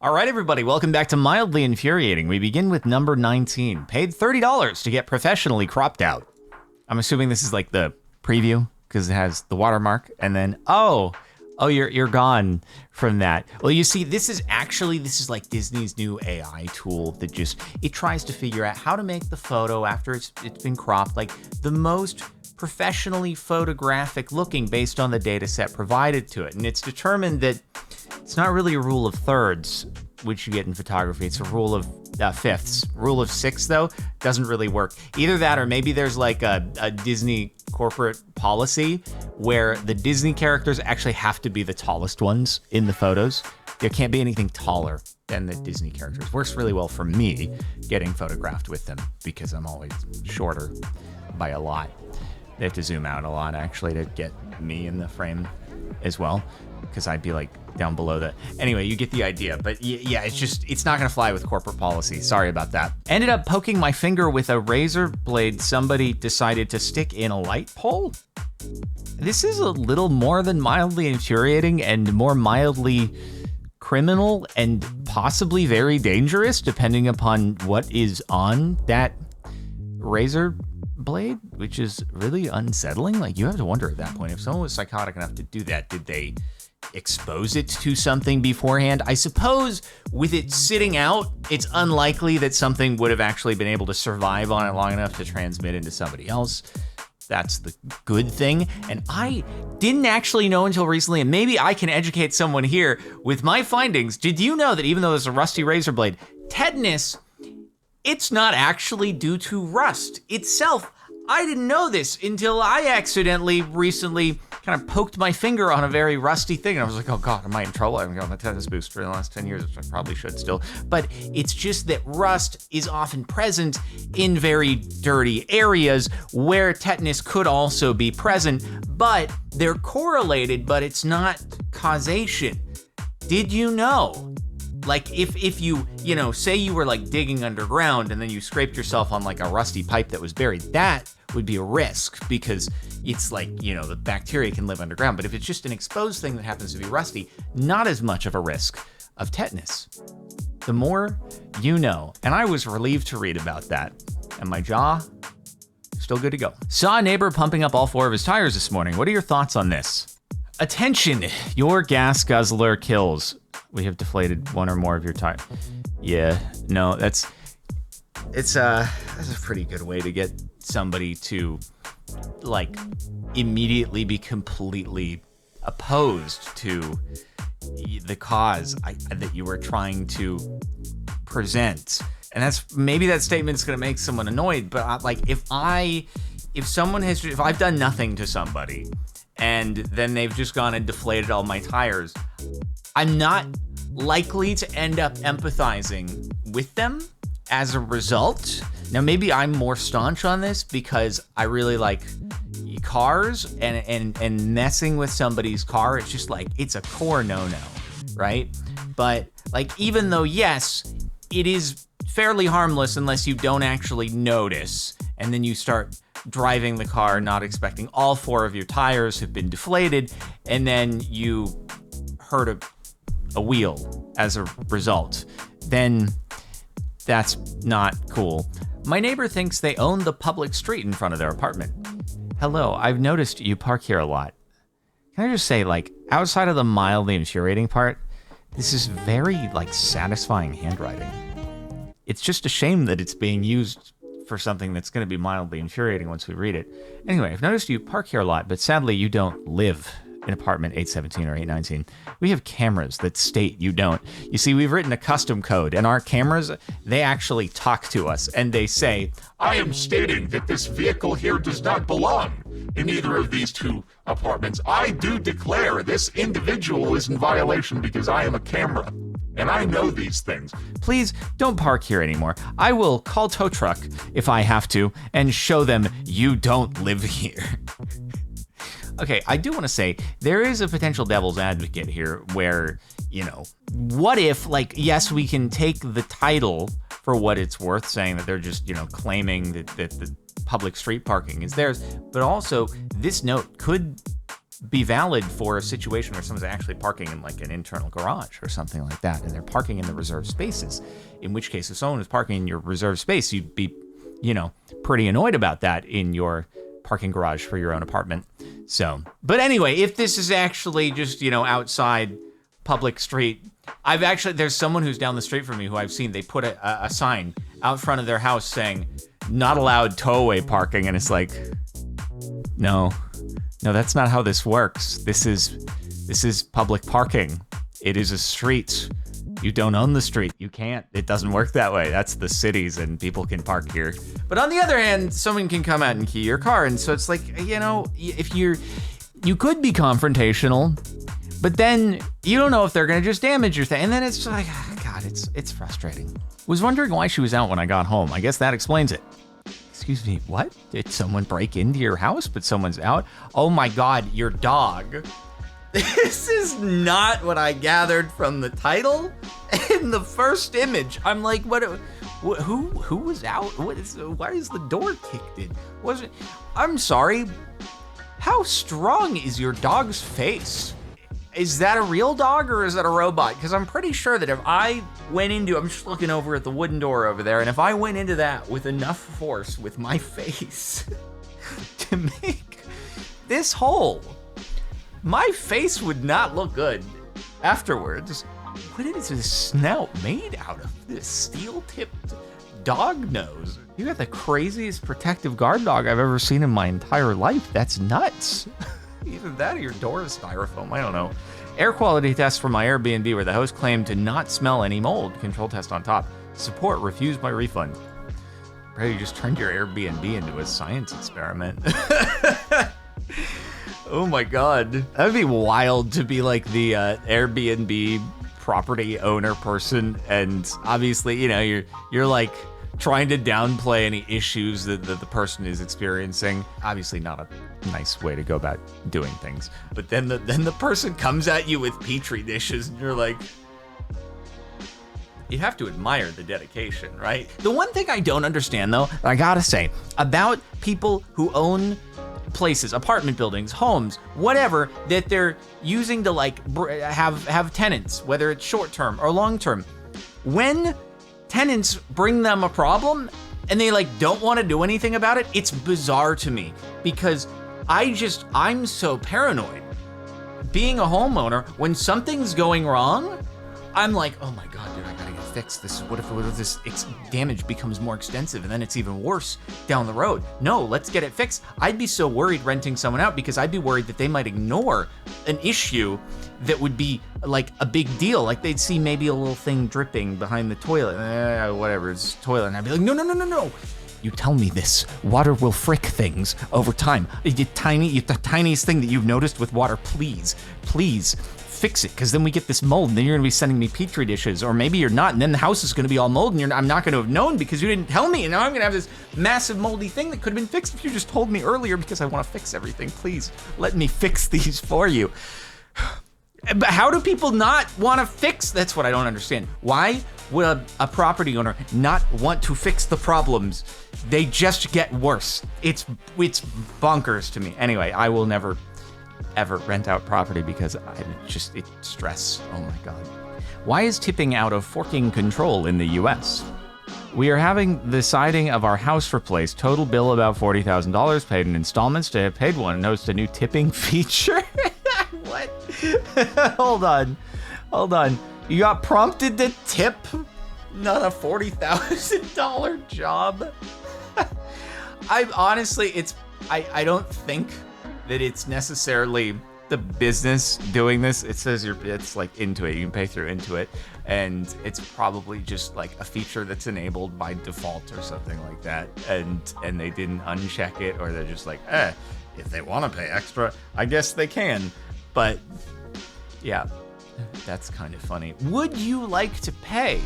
All right, everybody, welcome back to Mildly Infuriating. We begin with number 19. Paid $30 to get professionally cropped out. I'm assuming this is like the preview because it has the watermark, and then you're gone from that. Well, you see, this is like Disney's new AI tool that it tries to figure out how to make the photo after it's been cropped like the most professionally photographic looking based on the data set provided to it. And it's determined that it's not really a rule of thirds, which you get in photography. It's a rule of fifths. Rule of six, though, doesn't really work. Either that or maybe there's like a Disney corporate policy where the Disney characters actually have to be the tallest ones in the photos. There can't be anything taller than the Disney characters. Works really well for me getting photographed with them because I'm always shorter by a lot. They have to zoom out a lot, actually, to get me in the frame as well, because I'd be like down below that. Anyway, you get the idea. But yeah, it's not going to fly with corporate policy. Sorry about that. Ended up poking my finger with a razor blade somebody decided to stick in a light pole. This is a little more than mildly infuriating and more mildly criminal and possibly very dangerous, depending upon what is on that razor blade, which is really unsettling. Like, you have to wonder at that point, if someone was psychotic enough to do that, did they expose it to something beforehand? I suppose with it sitting out, it's unlikely that something would have actually been able to survive on it long enough to transmit into somebody else. That's the good thing. And I didn't actually know until recently, and maybe I can educate someone here with my findings. Did you know that even though there's a rusty razor blade, tetanus, it's not actually due to rust itself? I didn't know this until I accidentally recently kind of poked my finger on a very rusty thing. And I was like, oh God, am I in trouble? I haven't gotten a tetanus boost for the last 10 years, which I probably should still. But it's just that rust is often present in very dirty areas where tetanus could also be present, but they're correlated, but it's not causation. Did you know? Like if you say you were like digging underground and then you scraped yourself on like a rusty pipe that was buried, that would be a risk because it's like, the bacteria can live underground. But if it's just an exposed thing that happens to be rusty, not as much of a risk of tetanus. The more you know. And I was relieved to read about that. And my jaw, still good to go. Saw a neighbor pumping up all 4 of his tires this morning. What are your thoughts on this? Attention, your gas guzzler kills. We have deflated 1 or more of your tires. Yeah, no, that's a pretty good way to get somebody to like immediately be completely opposed to the cause that you were trying to present. And maybe that statement's going to make someone annoyed, but if I've done nothing to somebody and then they've just gone and deflated all my tires, I'm not likely to end up empathizing with them as a result. Now, maybe I'm more staunch on this because I really like cars and messing with somebody's car. It's just like, it's a core no-no, right? But like, even though, yes, it is fairly harmless unless you don't actually notice, and then you start driving the car not expecting all 4 of your tires have been deflated, and then you hurt a wheel as a result, then that's not cool. My neighbor thinks they own the public street in front of their apartment. Hello, I've noticed you park here a lot. Can I just say, like, outside of the mildly infuriating part, this is very, like, satisfying handwriting. It's just a shame that it's being used for something that's going to be mildly infuriating once we read it. Anyway, I've noticed you park here a lot, but sadly you don't live in apartment 817 or 819. We have cameras that state you don't. You see, we've written a custom code, and our cameras, they actually talk to us, and they say, I am stating that this vehicle here does not belong in either of these 2 apartments. I do declare this individual is in violation because I am a camera, and I know these things. Please don't park here anymore. I will call tow truck if I have to and show them you don't live here. Okay, I do want to say there is a potential devil's advocate here where, what if, like, yes, we can take the title for what it's worth, saying that they're just, claiming that the public street parking is theirs, but also this note could be valid for a situation where someone's actually parking in like an internal garage or something like that, and they're parking in the reserved spaces. In which case, if someone was parking in your reserved space, you'd be, pretty annoyed about that in your parking garage for your own apartment. So, but anyway, if this is actually just, outside public street, there's someone who's down the street from me who I've seen, they put a sign out front of their house saying, not allowed towaway parking. And it's like, no, that's not how this works. This is public parking. It is a street. You don't own the street. You can't. It doesn't work that way. That's the cities, and people can park here. But on the other hand, someone can come out and key your car. And so it's like, if you could be confrontational, but then you don't know if they're going to just damage your thing. And then it's just like, God, it's frustrating. Was wondering why she was out when I got home. I guess that explains it. Excuse me, what? Did someone break into your house, but someone's out? Oh my God, your dog. This is not what I gathered from the title and the first image. I'm like, who was out? Why is the door kicked in? I'm sorry. How strong is your dog's face? Is that a real dog or is that a robot? Because I'm pretty sure that if I went into, I'm just looking over at the wooden door over there, and if I went into that with enough force with my face to make this hole, my face would not look good afterwards. What is this snout made out of? This steel-tipped dog nose. You got the craziest protective guard dog I've ever seen in my entire life. That's nuts. Either that or your door is styrofoam. I don't know. Air quality test from my Airbnb where the host claimed to not smell any mold. Control test on top. Support refused my refund. Bro, you just turned your Airbnb into a science experiment. Oh my God. That'd be wild to be like the Airbnb property owner person. And obviously, you're like trying to downplay any issues that the person is experiencing. Obviously not a nice way to go about doing things. But then the person comes at you with Petri dishes and you're like, you have to admire the dedication, right? The one thing I don't understand though, I gotta say, about people who own places, apartment buildings, homes, whatever, that they're using to like have tenants, whether it's short term or long term. When tenants bring them a problem and they like don't want to do anything about it, it's bizarre to me because I'm so paranoid. Being a homeowner, when something's going wrong, I'm like, oh my God, dude, I gotta get fixed. What if this damage becomes more extensive and then it's even worse down the road? No, let's get it fixed. I'd be so worried renting someone out because I'd be worried that they might ignore an issue that would be like a big deal. Like they'd see maybe a little thing dripping behind the toilet, whatever, it's toilet. And I'd be like, no. You tell me this. Water will frick things over time. The tiniest thing that you've noticed with water, please fix it, because then we get this mold, and then you're gonna be sending me Petri dishes, or maybe you're not, and then the house is gonna be all mold, and I'm not gonna have known because you didn't tell me, and now I'm gonna have this massive moldy thing that could have been fixed if you just told me earlier, because I wanna fix everything. Please, let me fix these for you. But how do people not wanna fix? That's what I don't understand. Why would a property owner not want to fix the problems? They just get worse. It's bonkers to me. Anyway, I will never ever rent out property because it's stress. Oh my God. Why is tipping out of forking control in the US? We are having the siding of our house replaced. Total bill about $40,000, paid in installments. To have paid one, noticed a new tipping feature. What? Hold on. You got prompted to tip? Not a $40,000 job. I don't think that it's necessarily the business doing this. It says it's like Intuit. You can pay through Intuit, and it's probably just like a feature that's enabled by default or something like that. And they didn't uncheck it, or they're just like, if they want to pay extra, I guess they can. But yeah, that's kind of funny. Would you like to pay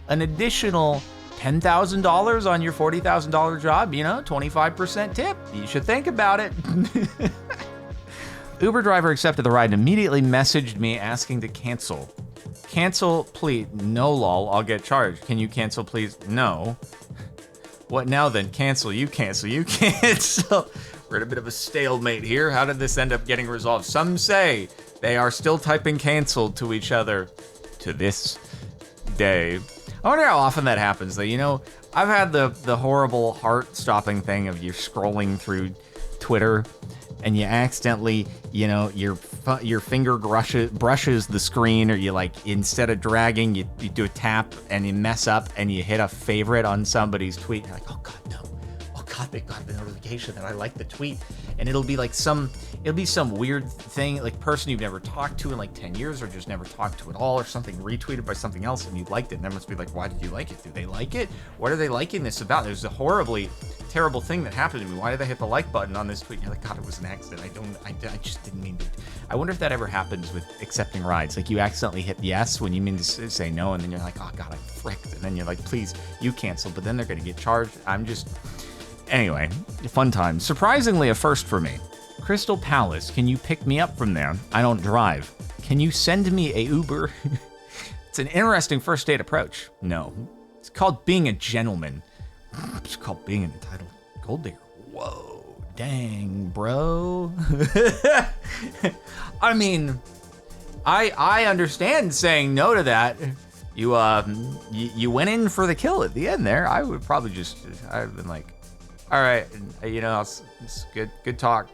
an additional $10,000 on your $40,000 job? 25% tip. You should think about it. Uber driver accepted the ride and immediately messaged me asking to cancel. Cancel, please. No, lol, I'll get charged. Can you cancel, please? No. What now then? Cancel, you cancel, you cancel. We're at a bit of a stalemate here. How did this end up getting resolved? Some say they are still typing canceled to each other to this day. I wonder how often that happens, though. You know, I've had the horrible heart-stopping thing of you scrolling through Twitter and you accidentally, you know, your finger brushes the screen, or you, like, instead of dragging, you do a tap and you mess up and you hit a favorite on somebody's tweet. You're like, oh God, no. Oh God, they got the notification that I liked the tweet. And it'll be like some weird thing, like person you've never talked to in like 10 years or just never talked to at all, or something retweeted by something else and you liked it. And they must be like, why did you like it? Do they like it? What are they liking this about? There's a horribly terrible thing that happened to me. Why did they hit the like button on this tweet? And you're like, God, it was an accident. I just didn't mean to. I wonder if that ever happens with accepting rides. Like you accidentally hit yes when you mean to say no, and then you're like, oh God, I fricked. And then you're like, please, you cancel. But then they're going to get charged. Anyway, fun time. Surprisingly, a first for me. Crystal Palace, can you pick me up from there? I don't drive. Can you send me a Uber? It's an interesting first date approach. No. It's called being a gentleman. It's called being an entitled gold digger. Whoa, dang, bro. I mean, I understand saying no to that. You went in for the kill at the end there. I would probably I've been like, all right, you know, it's good talk.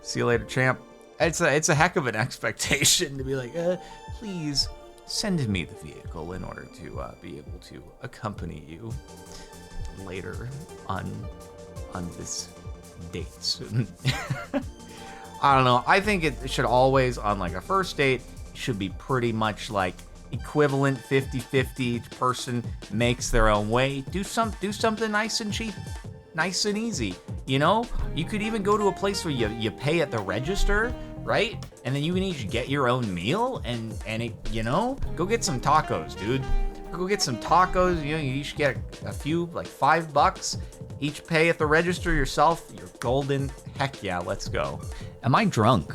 See you later, champ. It's a heck of an expectation to be like, please send me the vehicle in order to be able to accompany you later on this date. I don't know. I think it should always, on like a first date, should be pretty much like equivalent 50-50. Each person makes their own way. Do something nice and cheap. Nice and easy, you know? You could even go to a place where you pay at the register, right? And then you can each get your own meal and it, you know? Go get some tacos, dude. Go get some tacos. You know, you each get a few, like $5. Each pay at the register yourself. You're golden. Heck yeah, let's go. Am I drunk?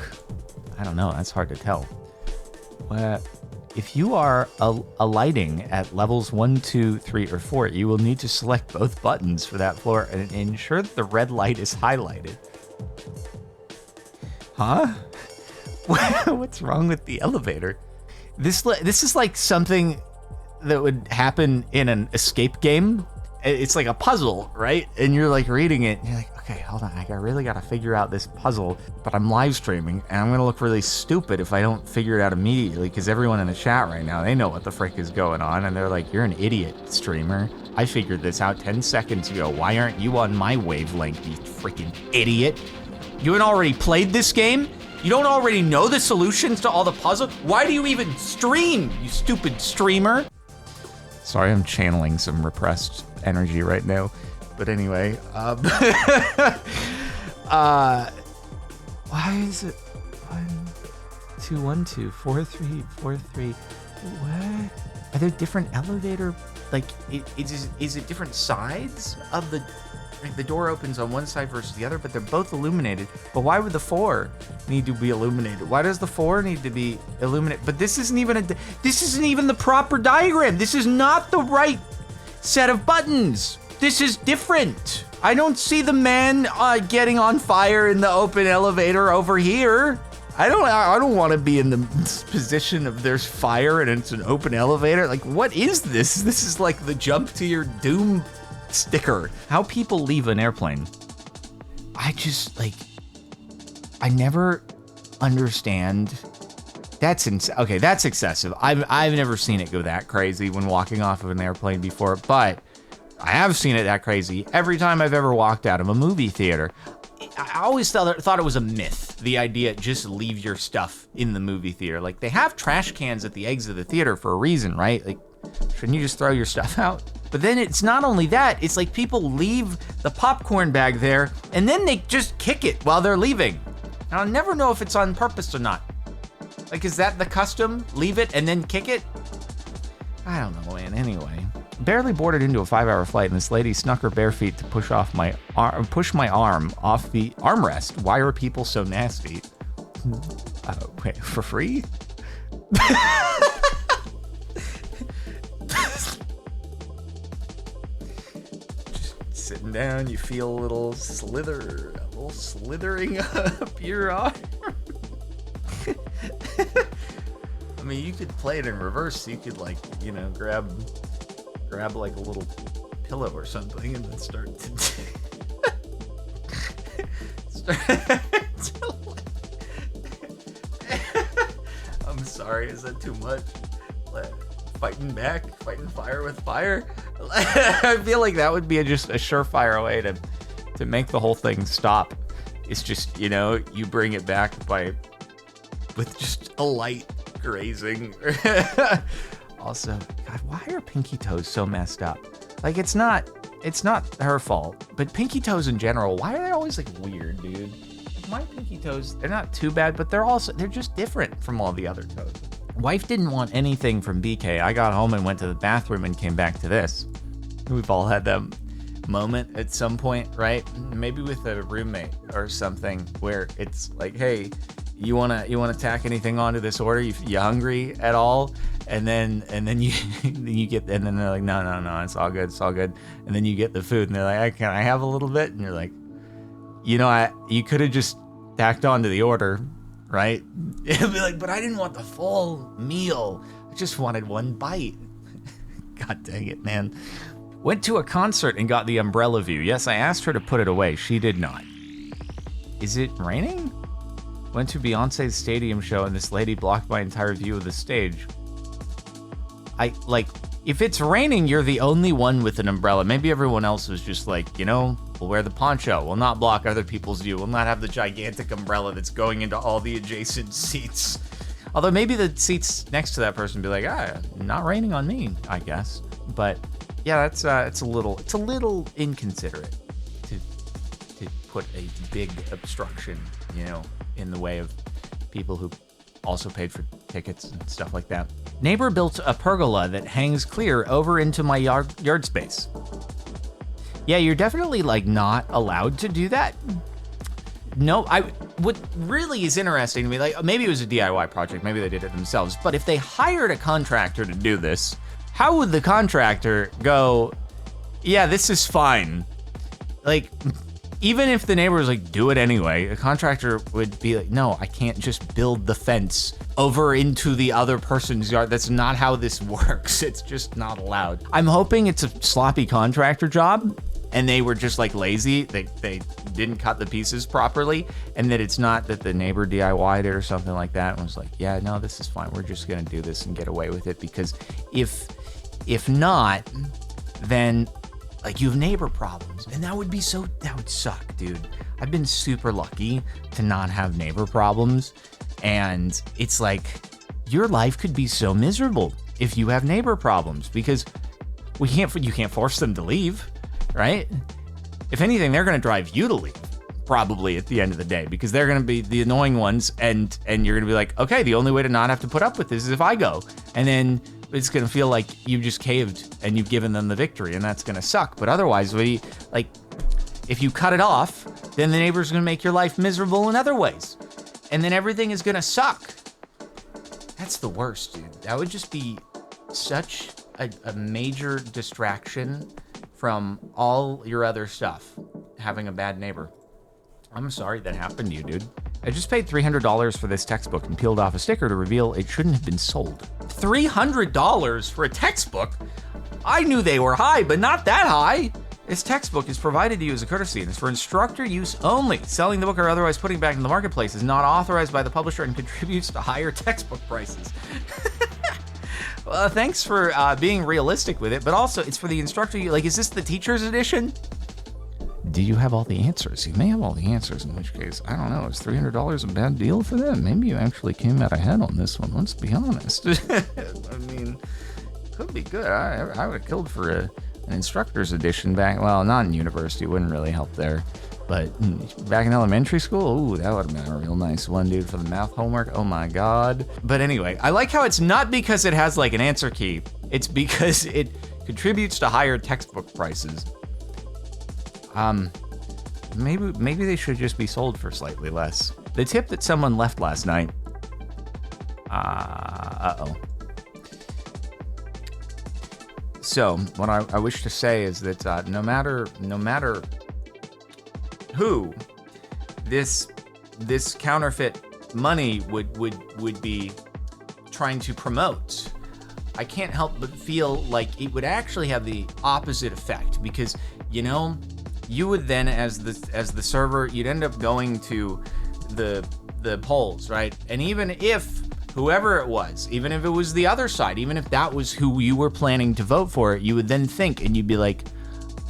I don't know. That's hard to tell. If you are alighting at levels 1, 2, 3, or 4, you will need to select both buttons for that floor and ensure that the red light is highlighted. Huh? What's wrong with the elevator? This is like something that would happen in an escape game. It's like a puzzle, right? And you're like reading it, and you're like, okay, hold on, I really gotta figure out this puzzle, but I'm live streaming, and I'm gonna look really stupid if I don't figure it out immediately, because everyone in the chat right now, they know what the frick is going on, and they're like, you're an idiot, streamer. I figured this out 10 seconds ago. Why aren't you on my wavelength, you freaking idiot? You haven't already played this game? You don't already know the solutions to all the puzzles? Why do you even stream, you stupid streamer? Sorry, I'm channeling some repressed energy right now. But anyway, why is it 1, 2, 1, 2, 4, 3, 4, 3? What? Are there different elevator? Like, is it different sides of the? Like the door opens on one side versus the other, but they're both illuminated. But why would the 4 need to be illuminated? Why does the 4 need to be illuminated? But this isn't even the proper diagram. This is not the right set of buttons. This is different. I don't see the man getting on fire in the open elevator over here. I don't want to be in the position of there's fire and it's an open elevator. Like, what is this? This is like the jump to your doom sticker. How people leave an airplane. I never understand. That's excessive. I've never seen it go that crazy when walking off of an airplane before, but I have seen it that crazy every time I've ever walked out of a movie theater. I always thought it was a myth, the idea just leave your stuff in the movie theater. Like, they have trash cans at the exit of the theater for a reason, right? Like, shouldn't you just throw your stuff out? But then it's not only that, it's like people leave the popcorn bag there and then they just kick it while they're leaving. And I'll never know if it's on purpose or not. Like, is that the custom? Leave it and then kick it? I don't know, man. Anyway, barely boarded into a 5-hour flight and this lady snuck her bare feet to push my arm off the armrest. Why are people so nasty? Wait, for free? sitting down, you feel a little slithering up your arm. I mean, you could play it in reverse. You could like, grab like a little pillow or something and then start to I'm sorry, is that too much? Fighting fire with fire? I feel like that would be just a surefire way to make the whole thing stop. It's just, you bring it back with just a light grazing. Also, God, why are pinky toes so messed up? Like, it's not her fault, but pinky toes in general, why are they always like weird, dude? My pinky toes, they're not too bad, but they're just different from all the other toes. Wife didn't want anything from BK. I got home and went to the bathroom and came back to this. We've all had that moment at some point, right? Maybe with a roommate or something where it's like, hey, you wanna tack anything onto this order? You hungry at all? And then you get, and then they're like, no, it's all good. And then you get the food and they're like, can I have a little bit? And you're like, you could have just tacked onto the order, right? It'd be like, but I didn't want the full meal. I just wanted one bite. God dang it, man. Went to a concert and got the umbrella view. Yes, I asked her to put it away. She did not. Is it raining? Went to Beyonce's stadium show and this lady blocked my entire view of the stage. If it's raining, you're the only one with an umbrella. Maybe everyone else was just like, we'll wear the poncho. We'll not block other people's view. We'll not have the gigantic umbrella that's going into all the adjacent seats. Although maybe the seats next to that person be like, not raining on me, I guess. But yeah, it's a little inconsiderate to put a big obstruction, in the way of people who also paid for tickets and stuff like that. Neighbor built a pergola that hangs clear over into my yard space. Yeah, you're definitely not allowed to do that. No, what really is interesting to me, maybe it was a DIY project, maybe they did it themselves, but if they hired a contractor to do this, how would the contractor go, yeah, this is fine? Even if the neighbor was like, do it anyway, the contractor would be like, no, I can't just build the fence over into the other person's yard. That's not how this works. It's just not allowed. I'm hoping it's a sloppy contractor job and they were just lazy. They didn't cut the pieces properly, and that it's not that the neighbor DIY'd it or something like that and was like, yeah, no, this is fine. We're just gonna do this and get away with it, because if not, then you have neighbor problems, and that would suck, dude. I've been super lucky to not have neighbor problems, and it's your life could be so miserable if you have neighbor problems, because you can't force them to leave, right? If anything, they're gonna drive you to leave, probably at the end of the day, because they're gonna be the annoying ones, and you're gonna be like, okay, the only way to not have to put up with this is if I go, and then it's gonna feel like you just caved and you've given them the victory, and that's gonna suck. But otherwise, if you cut it off, then the neighbor's gonna make your life miserable in other ways, and then everything is gonna suck. That's the worst, dude. That would just be such a major distraction from all your other stuff, having a bad neighbor. I'm sorry that happened to you, dude. I just paid $300 for this textbook and peeled off a sticker to reveal it shouldn't have been sold. $300 for a textbook? I knew they were high, but not that high. This textbook is provided to you as a courtesy and is for instructor use only. Selling the book or otherwise putting it back in the marketplace is not authorized by the publisher and contributes to higher textbook prices. Well, thanks for being realistic with it, but also it's for the instructor. Is this the teacher's edition? Do you have all the answers? You may have all the answers, in which case, I don't know, is $300 a bad deal for them? Maybe you actually came out ahead on this one, let's be honest. I mean, could be good. I would have killed for an instructor's edition back, well, not in university, wouldn't really help there. But back in elementary school, ooh, that would have been a real nice one, dude, for the math homework. Oh my God. But anyway, I like how it's not because it has an answer key. It's because it contributes to higher textbook prices. Maybe they should just be sold for slightly less. The tip that someone left last night. Uh-oh. So what I wish to say is that no matter who this counterfeit money would be trying to promote, I can't help but feel like it would actually have the opposite effect, because you would then, as the server, you'd end up going to the polls, right? And even if whoever it was, even if it was the other side, even if that was who you were planning to vote for, you would then think, and you'd be like,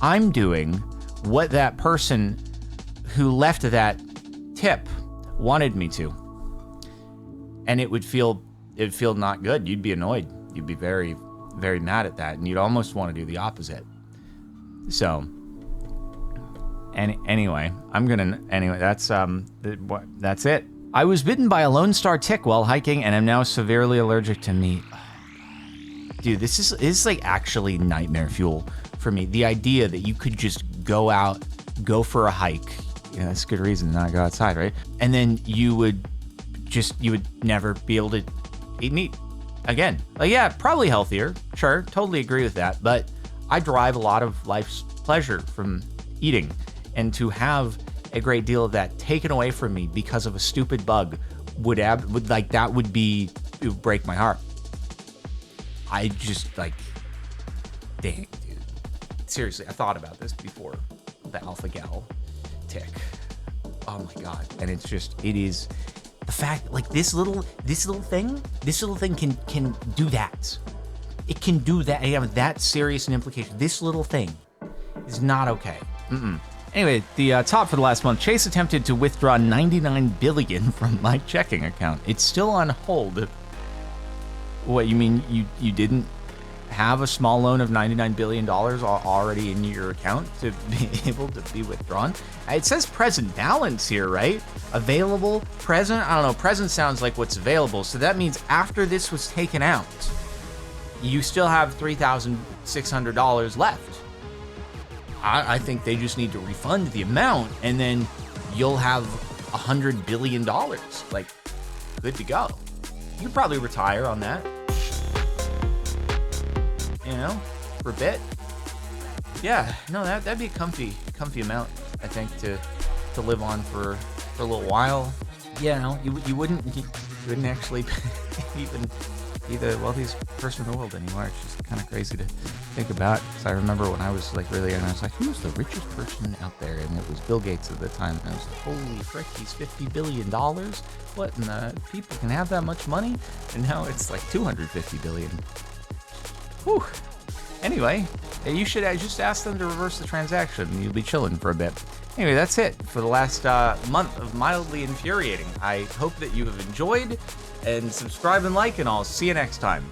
I'm doing what that person who left that tip wanted me to. And it would feel not good. You'd be annoyed. You'd be very, very mad at that, and you'd almost want to do the opposite. So, anyway, that's it. I was bitten by a Lone Star tick while hiking, and am now severely allergic to meat. Dude, this is like actually nightmare fuel for me. The idea that you could just go for a hike. That's a good reason to not go outside, right? And then you would never be able to eat meat again. Like, yeah, probably healthier. Sure, totally agree with that. But I derive a lot of life's pleasure from eating, and to have a great deal of that taken away from me because of a stupid bug would break my heart. I just dang, dude. Seriously, I thought about this before. The alpha gal tick. Oh my God. And it is the fact, like, this little thing can do that. It can do that. You have that serious an implication. This little thing is not okay. Anyway, the top for the last month, Chase attempted to withdraw $99 billion from my checking account. It's still on hold. What, you mean you didn't have a small loan of $99 billion already in your account to be able to be withdrawn? It says present balance here, right? Available, present? I don't know. Present sounds like what's available. So that means after this was taken out, you still have $3,600 left. I think they just need to refund the amount, and then you'll have $100 billion. Like, good to go. You could probably retire on that. For a bit. Yeah, no, that'd be a comfy amount, I think, to live on for a little while. Yeah, you wouldn't actually even be the wealthiest person in the world anymore. It's just kind of crazy to think about. Because I remember when I was like really young, I was like, who's the richest person out there? And it was Bill Gates at the time. And I was like, holy frick, he's $50 billion. What in the people can have that much money? And now it's like $250 billion. Whew. Anyway, you should just ask them to reverse the transaction, and you'll be chilling for a bit. Anyway, that's it for the last month of Mildly Infuriating. I hope that you have enjoyed, and subscribe and like, and I'll see you next time.